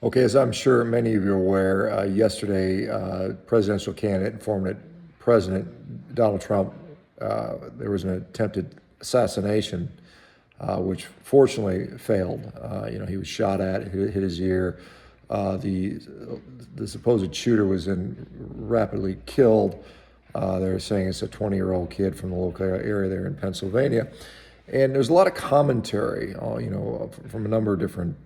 Okay, as I'm sure many of you are aware, yesterday, presidential candidate and former President Donald Trump, there was an attempted assassination, which fortunately failed. He was shot at, hit his ear. The supposed shooter was then rapidly killed. They're saying it's a 20-year-old kid from the local area there in Pennsylvania. And there's a lot of commentary, from a number of different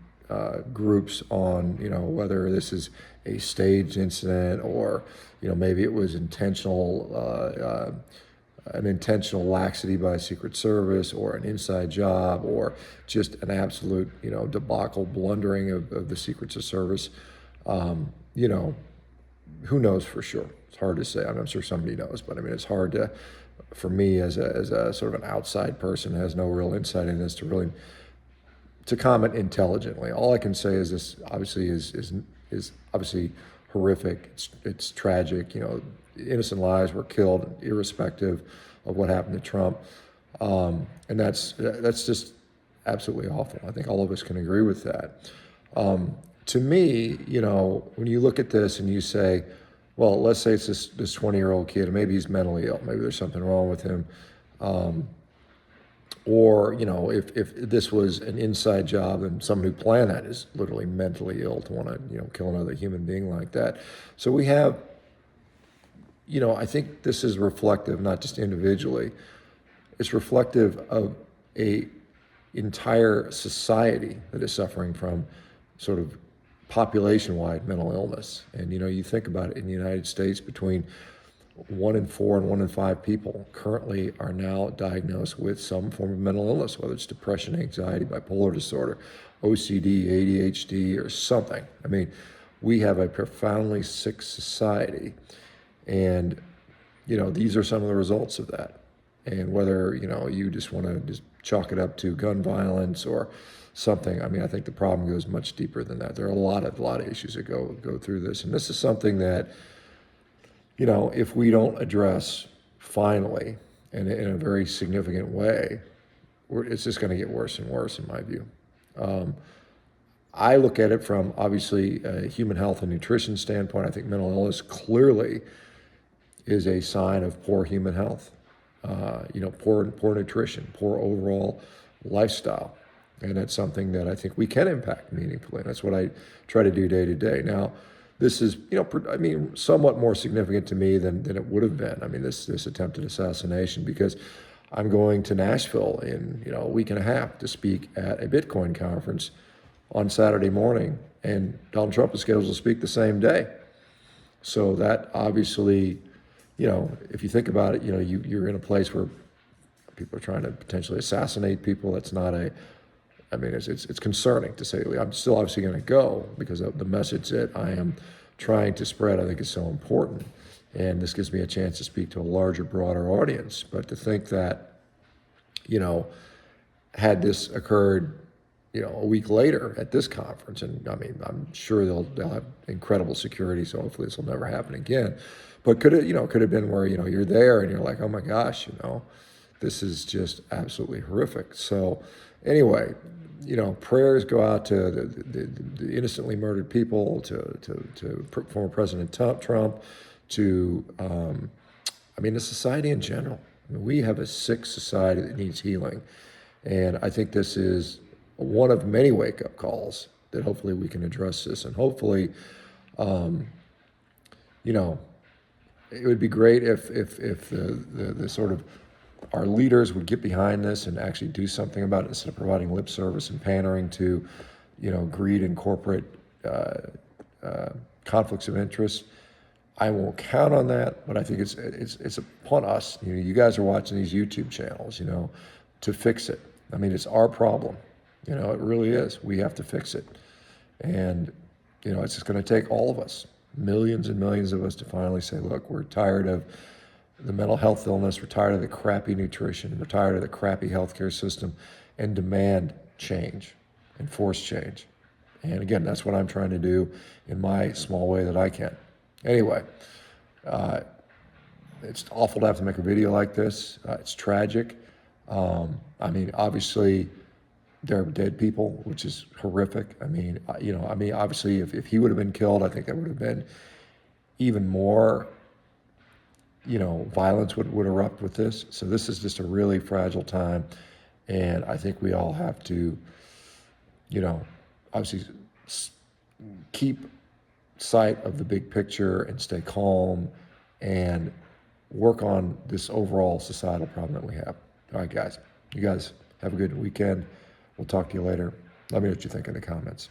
groups on, whether this is a staged incident or, maybe it was an intentional laxity by Secret Service or an inside job or just an absolute, debacle blundering of the Secret Service. Um, you know, who knows for sure? It's hard to say. I'm sure somebody knows, but I mean, it's hard for me as a sort of an outside person who has no real insight in this to comment intelligently. All I can say is this obviously is obviously horrific. It's tragic. Innocent lives were killed, irrespective of what happened to Trump, and that's just absolutely awful. I think all of us can agree with that. To me, when you look at this and you say, well, let's say it's this 20-year-old kid, and maybe he's mentally ill, maybe there's something wrong with him. Or, if this was an inside job, then someone who planned that is literally mentally ill to want to, kill another human being like that. So we have, I think this is reflective, not just individually, it's reflective of a entire society that is suffering from sort of population-wide mental illness. And, you think about it in the United States, between 1 in 4 and 1 in 5 people currently are now diagnosed with some form of mental illness, whether it's depression, anxiety, bipolar disorder, OCD, ADHD, or something. I mean, we have a profoundly sick society. And, these are some of the results of that. And whether, you just want to just chalk it up to gun violence or something, I mean, I think the problem goes much deeper than that. There are a lot of issues that go through this. And this is something that, if we don't address finally in a very significant way, it's just going to get worse and worse, in my view. I look at it from obviously a human health and nutrition standpoint. I think mental illness clearly is a sign of poor human health, poor nutrition, poor overall lifestyle. And that's something that I think we can impact meaningfully. And that's what I try to do day to day. Now, this is, somewhat more significant to me than it would have been. I mean, this attempted assassination, because I'm going to Nashville in, a week and a half to speak at a Bitcoin conference on Saturday morning, and Donald Trump is scheduled to speak the same day. So that obviously, if you think about it, you're in a place where people are trying to potentially assassinate people. That's not it's concerning, to say the least. I'm still obviously going to go because of the message that I am trying to spread. I think is so important, and this gives me a chance to speak to a larger, broader audience. But to think that, had this occurred, a week later at this conference, and I mean, I'm sure they'll have incredible security, so hopefully this will never happen again. But could have been where, you're there and you're like, oh my gosh, this is just absolutely horrific. So anyway, prayers go out to the innocently murdered people, to former President Trump, to, the society in general. I mean, we have a sick society that needs healing. And I think this is one of many wake-up calls that hopefully we can address this. And hopefully, it would be great if the sort of our leaders would get behind this and actually do something about it, instead of providing lip service and pandering to, greed and corporate conflicts of interest. I won't count on that, but I think it's upon us. You guys are watching these YouTube channels, to fix it. I mean, it's our problem. It really is. We have to fix it, and it's just going to take all of us, millions and millions of us, to finally say, look, we're tired of the mental health illness, we're tired of the crappy nutrition, we're tired of the crappy healthcare system, and demand change and force change. And again, that's what I'm trying to do in my small way that I can. Anyway, it's awful to have to make a video like this. It's tragic. Obviously, There are dead people, which is horrific. I mean, obviously, if he would have been killed, I think that would have been even more, violence would erupt with this. So this is just a really fragile time, and I think we all have to, you know, obviously keep sight of the big picture and stay calm and work on this overall societal problem that we have. All right, guys. You guys have a good weekend. We'll talk to you later. Let me know what you think in the comments.